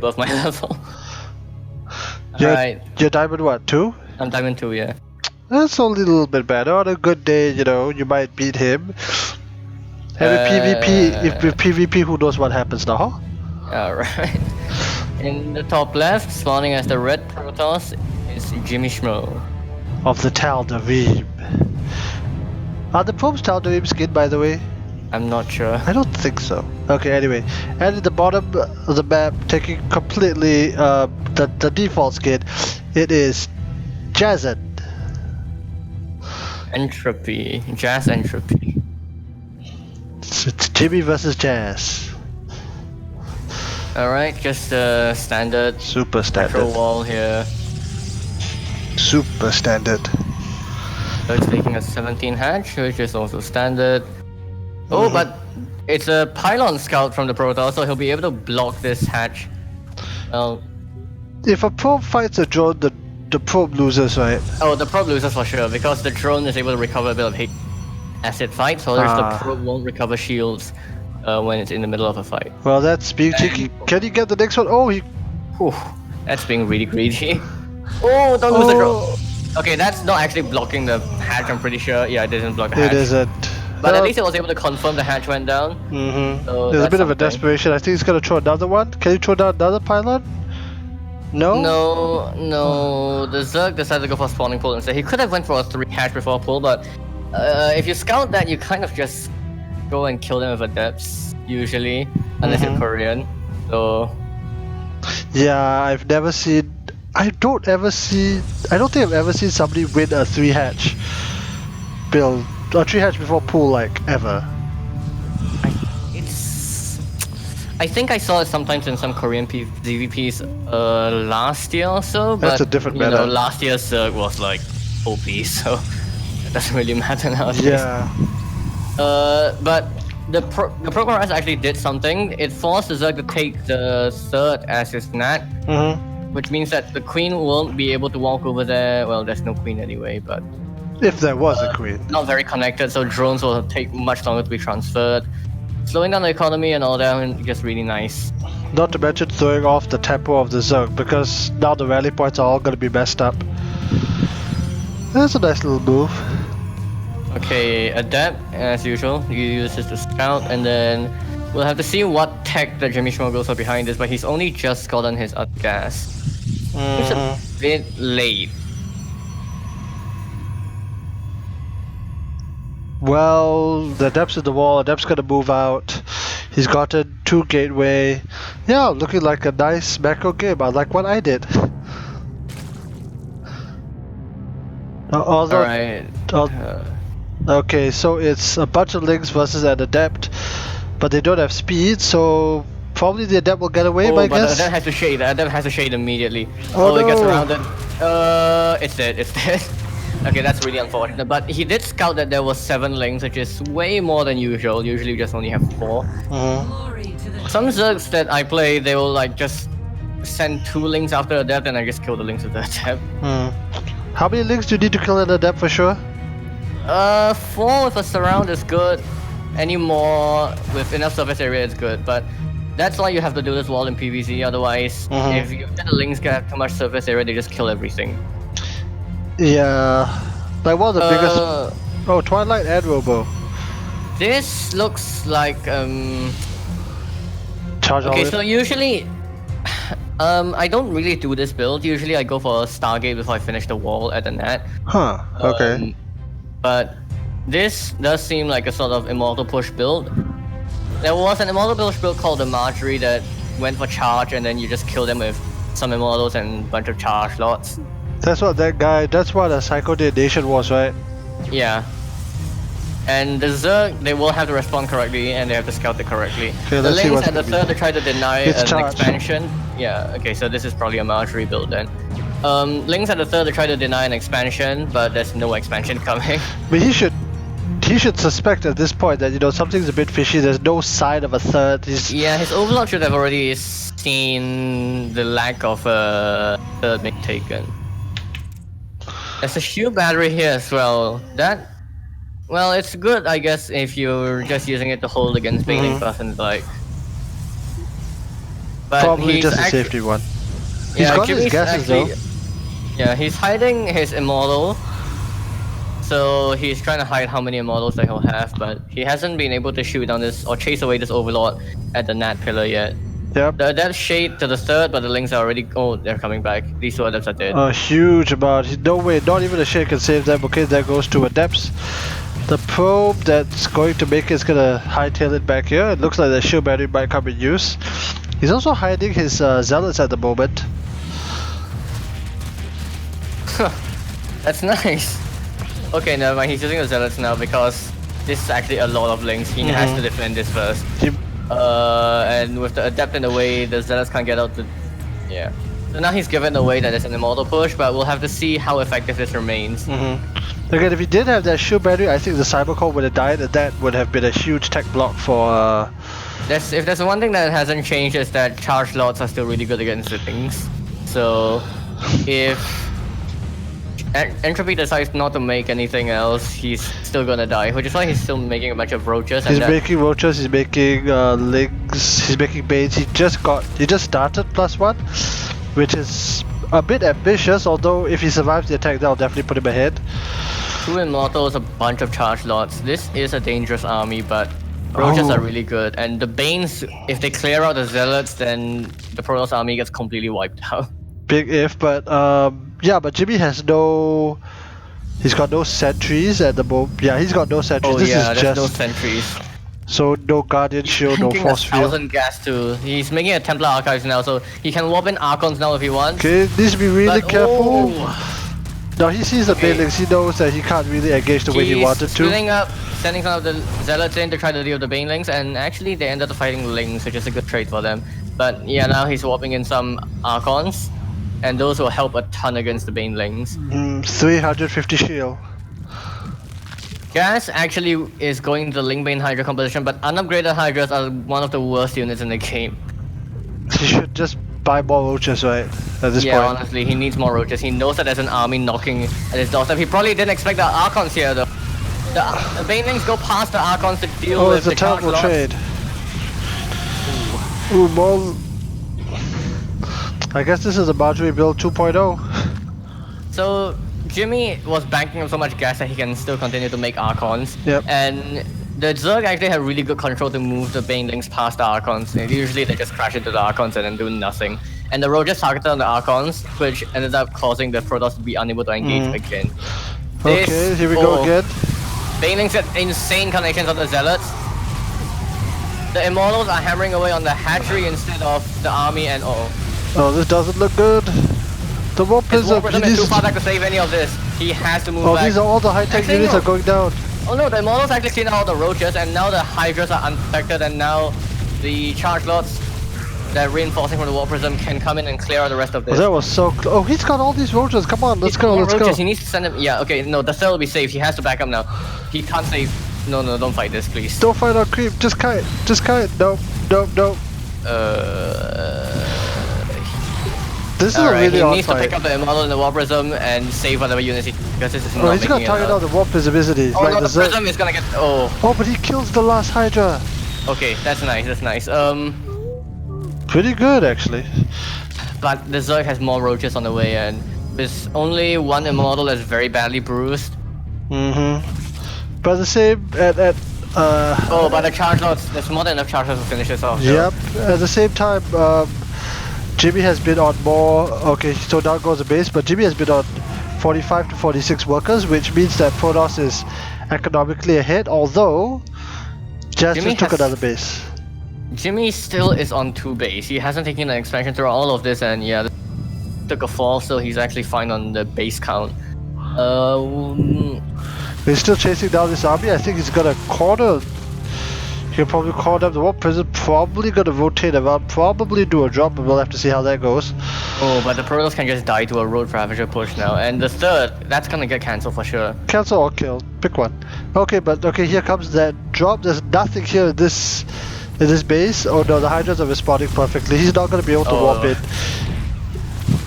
above my level. Alright. You're diamond what, 2? I'm diamond 2, yeah. That's only a little bit better. On a good day, you know, you might beat him. And with PvP, if with PvP, who knows what happens now, huh? Alright. In the top left, spawning as the red Protoss, is JimmyShmo. Of the Tal'Darim. Are the probes Tal'Darim skin, by the way? I'm not sure. I don't think so. Okay, anyway. And at the bottom of the map, taking completely the default skin, it is JaZzEnTrapy. JaZzEnTrapy. It's Jimmy versus Jazz. Alright, just standard. Super standard. Metro wall here. Super standard. So it's taking a 17 hatch, which is also standard. Oh, but it's a pylon scout from the Protoss, so he'll be able to block this hatch. Well, if a probe fights a drone, the probe loses, right? Oh, the probe loses for sure, because the drone is able to recover a bit of hit as it fights, so the probe won't recover shields when it's in the middle of a fight. Well, that's being cheeky. Can he get the next one? Oh, he... Whew, that's being really greedy. Oh, don't lose the drone. Okay, that's not actually blocking the hatch, I'm pretty sure. Yeah, it didn't block the hatch. It isn't. But at least it was able to confirm the hatch went down. So there's a bit of a desperation. I think he's gonna throw another one. Can you throw down another pylon? No? No. The Zerg decided to go for spawning pool instead. He could have went for a 3 hatch before pull, but if you scout that, you kind of just go and kill them with adepts, usually. Unless you're Korean. So... Yeah, I've never seen... I don't think I've ever seen somebody win a 3 hatch build. Or 3 hatch before pool, like, ever. I think I saw it sometimes in some Korean PvPs last year or so, but that's a different meta. You know, last year's Zerg was like OP, so it doesn't really matter nowadays. Yeah. But the program actually did something. It forced the Zerg to take the 3rd as his nat, which means that the queen won't be able to walk over there. Well, there's no queen anyway, but... If there was a queen. Not very connected, so drones will take much longer to be transferred. Slowing down the economy and all that, and just really nice. Not to mention throwing off the tempo of the Zerg, because now the rally points are all going to be messed up. That's a nice little move. Okay, Adept, as usual, you use this to scout, and then we'll have to see what tech that JimmyShmo goes for behind this, but he's only just gotten his gas. It's a bit late. Well, the Adept's in the wall, Adept's gonna move out. He's gotten 2 gateway. Yeah, looking like a nice macro game. I like what I did. Alright. Okay, so it's a bunch of links versus an Adept, but they don't have speed, so probably the Adept will get away, my guess. Adept has to shade. Adept has to shade immediately. Oh, it no. gets around it. It's dead. It's dead. Okay, that's really unfortunate. But he did scout that there was 7 links, which is way more than usual. Usually we just only have 4. Some Zergs that I play, they will like just send 2 links after Adept, and I just kill the links with the Adept. How many links do you need to kill an Adept for sure? 4 with a surround is good. Any more with enough surface area is good, but that's why you have to do this wall in PvZ. Otherwise, if you get the links get too much surface area, they just kill everything. Yeah, like one of the biggest... Oh, Twilight and Robo. This looks like Charge okay, so usually I don't really do this build. Usually I go for a Stargate before I finish the wall at the net. Okay. But this does seem like a sort of Immortal push build. There was an Immortal push build called the Marjorie that went for charge, and then you just kill them with some Immortals and a bunch of charge slots. That's what that's what a Psycho Nation was, right? Yeah. And the Zerg, they will have to respond correctly, and they have to scout it correctly. Okay, the links at the 3rd, they try to deny an expansion. Yeah, okay, so this is probably a Marjorie build then. Links at the 3rd, they try to deny an expansion, but there's no expansion coming. But he should suspect at this point that, you know, something's a bit fishy. There's no sign of a 3rd. Yeah, his Overlord should have already seen the lack of a 3rd being taken. There's a shield battery here as well. Well, it's good, I guess, if you're just using it to hold against Bailing Buff and like... But Probably he's just a actu- safety one. He's Yeah, got his Jimmy's gases actually, though. Yeah, he's hiding his immortal. So he's trying to hide how many immortals that he'll have, but he hasn't been able to shoot down this or chase away this overlord at the Nat pillar yet. Yep. The adept shade to the third, but the links are already. Oh, they're coming back. These two adepts are dead. A huge amount. No way, not even a shade can save them. Okay, there goes to adepts. The probe that's going to make it is gonna hightail it back here. It looks like the shield battery might come in use. He's also hiding his zealots at the moment. That's nice. Okay, never mind. He's using the zealots now because this is actually a lot of links. He has to defend this first. And with the adept in the way, the zealots can't get out the. Yeah. So now he's given away that there's an immortal push, but we'll have to see how effective this remains. Again, if he did have that shield battery, I think the cybercore would have died, and that would have been a huge tech block for. If there's one thing that hasn't changed is that charge lots are still really good against the things. So if Entropy decides not to make anything else, he's still gonna die, which is why he's still making a bunch of roaches. He's making roaches, he's making links, he's making baits. He just started +1, which is a bit ambitious, although if he survives the attack, that'll definitely put him ahead. 2 immortals, a bunch of charge lots. This is a dangerous army, but roaches are really good. And the Banes, if they clear out the zealots, then the Protoss army gets completely wiped out. Big if, but yeah, but Jimmy has no. He's got no sentries at the moment. Yeah, he's got no sentries. Oh This yeah, is there's just no sentries. so no guardian shield, no force field. 1,000 gas too. He's making a Templar archives now, so he can warp in Archons now if he wants. Okay, needs to be really But, careful. oh. Now he sees the Banelings, he knows that he can't really engage the way he wanted to. Splitting up, sending some of the Zealots in to try to deal with the Banelings, and actually they ended up fighting Lings, which is a good trade for them. But yeah, now he's warping in some Archons, and those will help a ton against the Banelings. 350 shield. Gas actually is going to the Ling-Bane Hydra composition, but unupgraded Hydras are one of the worst units in the game. He should just buy more roaches, right? At this point. Yeah, honestly, he needs more roaches. He knows that there's an army knocking at his doorstep. He probably didn't expect the Archons here, though. The Banelings go past the Archons to deal with it's a the charge terrible loss. trade. Ooh, more. I guess this is a Marjorie build 2.0. So, Jimmy was banking up so much gas that he can still continue to make Archons. Yep. And the Zerg actually have really good control to move the Banelings past the Archons. And usually they just crash into the Archons and then do nothing. And the roaches targeted on the Archons, which ended up causing the Protoss to be unable to engage again. Okay, here we go again. Banelings get insane connections on the Zealots. The Immortals are hammering away on the hatchery instead of the army, and oh, this doesn't look good. The Warp Prism, is too far back to save any of this. He has to move back. These are all the high-tech units are going down. Oh no, the Immortals actually cleaned out all the roaches, and now the Hydras are unprotected, and now the Charge Lords that are reinforcing from the Warp Prism can come in and clear out the rest of this. Oh, that was so close. Oh, he's got all these roaches. Come on, let's go, let's go. He needs to send him. Yeah, okay, no, the cell will be safe. He has to back up now. He can't save. No, don't fight this, please. Don't fight our creep. Just kite. Just kite. Nope. This is a really odd he needs to fight. pick up the Immortal in the Warp Prism and save whatever units because this is not he's gonna target out the Warp Prism, isn't he? Oh no, the Prism is gonna get. Oh, but he kills the last Hydra. Okay, that's nice. That's nice. Pretty good actually. But the Zerg has more roaches on the way, and there's only one Immortal that's very badly bruised. But the same at but the Charge Lords, there's more than enough Charge Lords to finish this off. Yep. At the same time, Jimmy has been on more. Okay, so down goes the base, but Jimmy has been on 45 to 46 workers, which means that Protoss is economically ahead. Although Jazz just took another base. Jimmy still is on 2 base. He hasn't taken an expansion through all of this, and yeah, took a fall, so he's actually fine on the base count. He's still chasing down this army. I think he's gonna corner. He'll probably corner up the Warp Prism. Probably gonna rotate around. Probably do a drop, but we'll have to see how that goes. Oh, but the Protoss can just die to a Road Ravager push now, and the third, that's gonna get cancelled for sure. Cancel or kill. Pick one. Okay, but okay, here comes that drop. There's nothing here in this base. Oh no, the Hydras are responding perfectly. He's not gonna be able to warp it.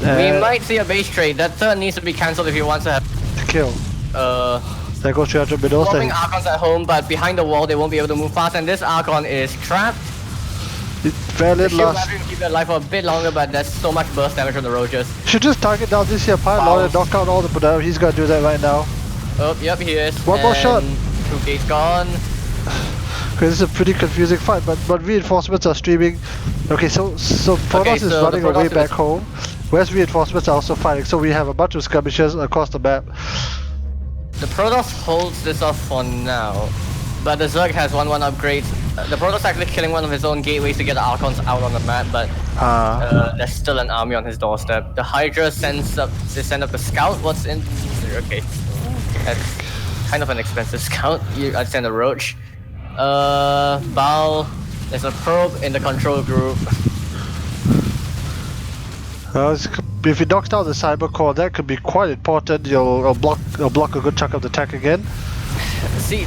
We might see a base trade. That third needs to be cancelled if he wants to have kill. There goes 300 middles. Warping Archons at home, but behind the wall they won't be able to move fast, and this Archon is trapped. Very The little shield loss. battery will keep it alive for a bit longer, but there's so much burst damage from the roaches. Should just target down this here pylon and knock out all the Podero. He's gonna do that right now. Oh, yep, he is. One more shot. 2 gates gone. Okay, this is a pretty confusing fight, but reinforcements are streaming. Okay, so Protoss is running away back home. Whereas reinforcements are also fighting, so we have a bunch of skirmishes across the map. The Protoss holds this off for now, but the Zerg has 1-1 upgrades. The Protoss actually killing one of his own gateways to get the Archons out on the map, but there's still an army on his doorstep. The Hydra send up the scout. What's in? Okay, that's kind of an expensive scout. I'd send a roach. Baal. There's a probe in the control group. If he knocks down the cyber core, that could be quite important. You'll block a good chunk of the tech again. See,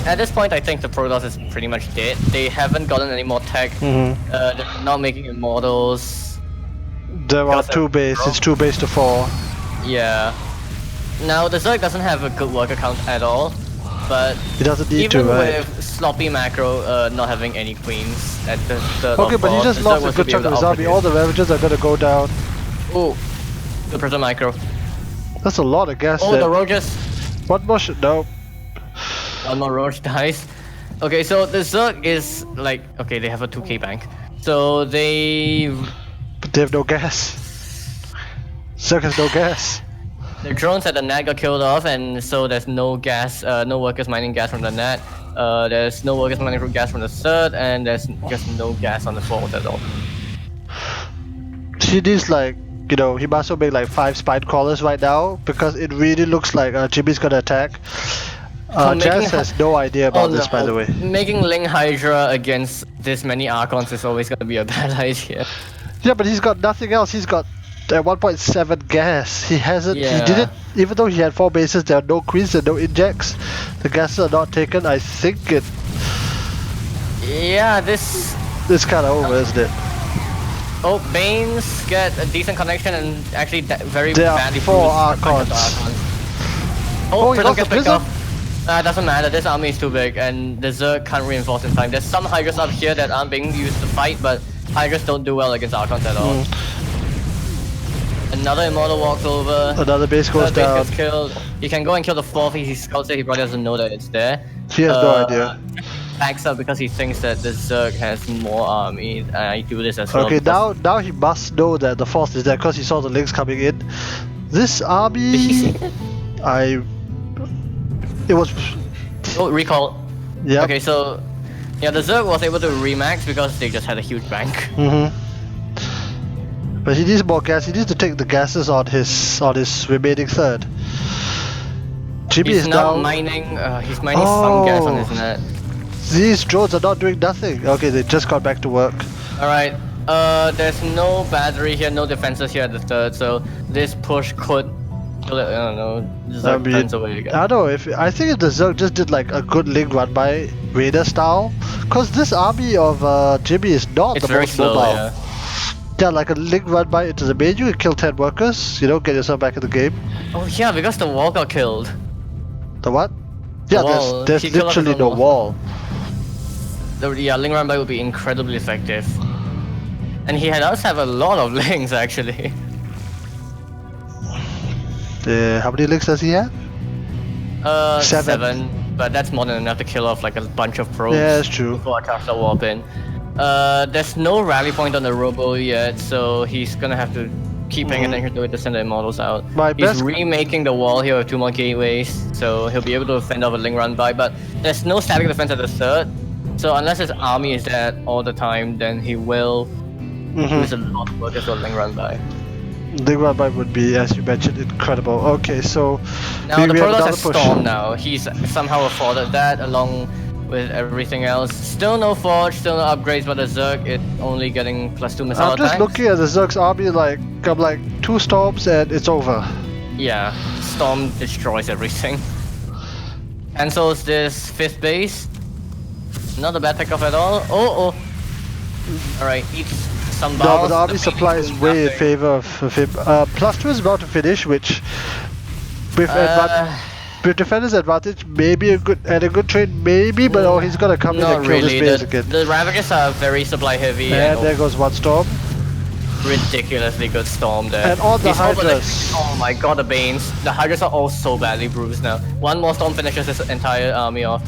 at this point, I think the Protoss is pretty much dead. They haven't gotten any more tech. They're not making immortals. There are 2 base. It's 2 base to 4. Yeah. Now the Zerg doesn't have a good worker count at all, but he doesn't need even to, right? with sloppy macro not having any queens at the third. Okay, but he just lost a good chunk of his army. All the Ravagers are gonna go down. Oh, the prison micro. That's a lot of gas. Oh, there. the roaches. One more shot. No. One more roach dies. Okay, so the Zerg is like, okay, they have a 2k bank, so But they have no gas. Zerg has no gas. The drones at the net got killed off, and so there's no gas, no workers mining gas from the net. There's no workers mining gas from the third, and there's just no gas on the fourth at all. He needs like, you know, he must make like 5 spine crawlers right now because it really looks like Jimmy's gonna attack. Jazz has no idea about this, by the way. Making Ling Hydra against this many Archons is always gonna be a bad idea. Yeah, but he's got nothing else. He's got 1.7 gas. He hasn't. Yeah. He didn't. Even though he had 4 bases, there are no queens and no injects. The gases are not taken. I think it. Yeah, this. It's kind of over, isn't it? Oh, Banes get a decent connection and actually very there badly. There are 4 Archons. Oh, he lost the Prism. Doesn't matter. This army is too big, and the Zerg can't reinforce in time. There's some Hydras up here that aren't being used to fight, but Hydras don't do well against Archons at all. Another Immortal walks over. Another base goes down. Base gets killed. He can go and kill the 4th. He scouts it. He probably doesn't know that it's there. He has no idea. Backs up because he thinks that the Zerg has more army. I do this as well. Okay, now he must know that the 4th is there because he saw the links coming in. This army. Did he see it? It was. Oh, recall. Yeah. Okay, so yeah, the Zerg was able to remax because they just had a huge bank. But he needs more gas. He needs to take the gases on his remaining third. Jimmy He's is now down. mining. He's mining some gas on his net. These drones are not doing nothing. Okay, they just got back to work. All right. There's no battery here, no defenses here at the third, so this push could. I don't know. Zerg turns away again. I don't know I think if the Zerg just did like a good link run by Raider style, cause this army of Jimmy is not the most mobile. Yeah. Yeah, like a link run by into the main, you can kill 10 workers, you know, get yourself back in the game. Oh yeah, because the wall got killed. The what? Yeah, wall. there's literally no wall. Yeah, link run by would be incredibly effective. And he does have a lot of links actually. How many links does he have? 7. But that's more than enough to kill off like a bunch of probes. Yeah, that's true. Before I cast the warp in. There's no rally point on the Robo yet, so he's gonna have to keep paying attention to it to send the immortals out. He's remaking the wall here with 2 more gateways, so he'll be able to fend off a link run by, but there's no static defense at the third, so unless his army is dead all the time, then he will lose a lot of workers for link run by. Link run by would be, as you mentioned, incredible. Okay, so now the Protoss has Storm now. He's somehow afforded that along with everything else. Still no Forge, still no upgrades, but the Zerg is only getting +2 missile I'm just attacks. looking at the Zerg's army like, I'm like 2 storms and it's over. Yeah, Storm destroys everything. Cancels this 5th base. Not a bad takeoff at all. Oh. Alright, eats some balls. No, but the army supply is way in favor of him. +2 is about to finish, which with With defender's advantage, maybe a good trade, maybe, but oh, he's gonna come in and kill this base again. The Ravagers are very supply heavy. And there goes one storm. Ridiculously good storm there. And on the Hydras. Oh my god, the Banes. The Hydras are all so badly bruised now. One more storm finishes his entire army off.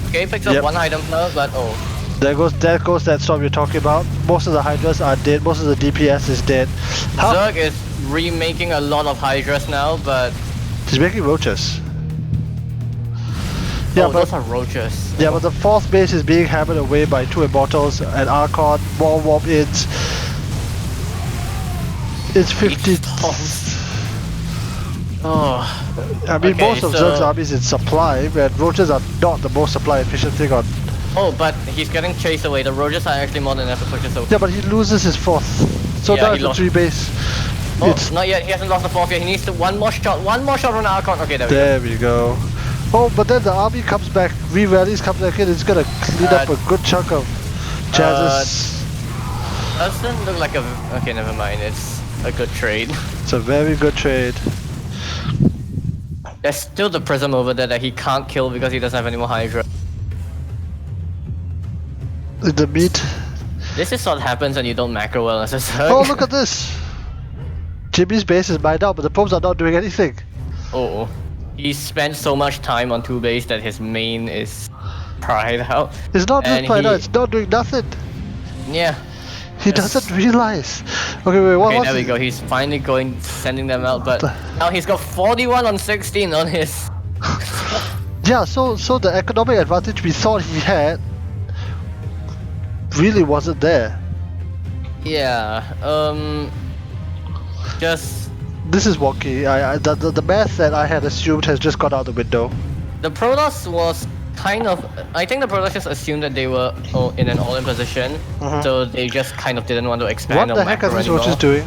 Okay, picks up one item now, but oh. There goes that storm you're talking about. Most of the Hydras are dead, most of the DPS is dead. Zerg is remaking a lot of Hydras now, but... He's making roaches. Yeah, but those are roaches. Yeah, but the 4th base is being hammered away by 2 Immortals, an Archon, more warp-ins. It's 50. Oh. I mean, most of Zerg's armies in supply, but roaches are not the most supply efficient thing on. Oh, but he's getting chased away. The roaches are actually more than enough to push us over. Yeah, but he loses his 4th. So now it's a 3 base. Oh, not yet. He hasn't lost the 4th yet. He needs to one more shot on Archon. Okay, there we go. Oh, but then the army comes back, re-rallies, comes back in. It's gonna clean up a good chunk of JaZz's. Doesn't look like a. Okay, never mind. It's a good trade. It's a very good trade. There's still the Prism over there that he can't kill because he doesn't have any more Hydra. The meat. This is what happens when you don't macro well as a Zerg. Oh, look at this! Jimmy's base is mined out, but the probes are not doing anything. Oh. He spent so much time on 2 base that his main is pried out. It's not just pried out, it's not doing nothing. Yeah. He doesn't realize. Okay, wait, what? Okay, there we go. He's finally sending them out, but now he's got 41 on 16 on his. Yeah, so the economic advantage we thought he had really wasn't there. Yeah. Just. This is wonky. The math that I had assumed has just gone out the window. The Protoss was kind of. I think the Protoss just assumed that they were in an all-in position, so they just kind of didn't want to expand. What the heck are these roaches doing?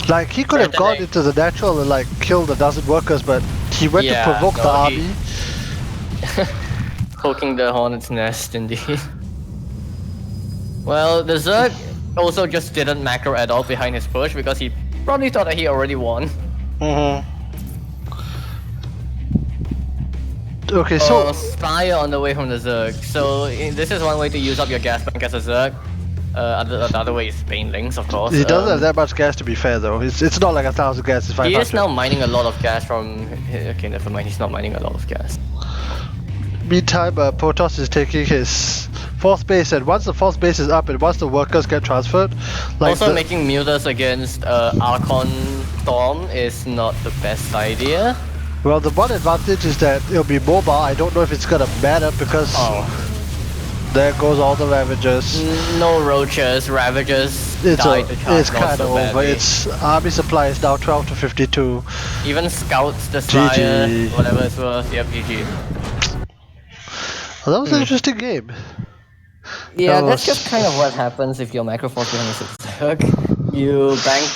Like, he could have gone into the natural and like killed a dozen workers, but he went to provoke the army. Poking the hornet's nest, indeed. Well, the Zerg also just didn't macro at all behind his push because he probably thought that he already won. Okay, so Spire on the way from the Zerg. So this is one way to use up your gas bank as a Zerg. The other way is Banelings, of course. He doesn't have that much gas, to be fair, though. It's not like 1,000 gas. It's 500. He is now mining a lot of gas from. Okay, never mind. He's not mining a lot of gas. Meantime, Protoss is taking his 4th base, and once the 4th base is up, and once the workers get transferred, like also making mutas against Archon Storm is not the best idea. Well, the one advantage is that it'll be mobile. I don't know if it's gonna matter because there goes all the Ravagers. No roaches, Ravagers died to charge. It's kind of over. Its army supply is now 12 to 52. Even Scouts, Destroyer, GG. whatever it's worth. Yep, GG. Well, that was an interesting game. Yeah, that's just kind of what happens if you're macro force behind a Zerg. You bank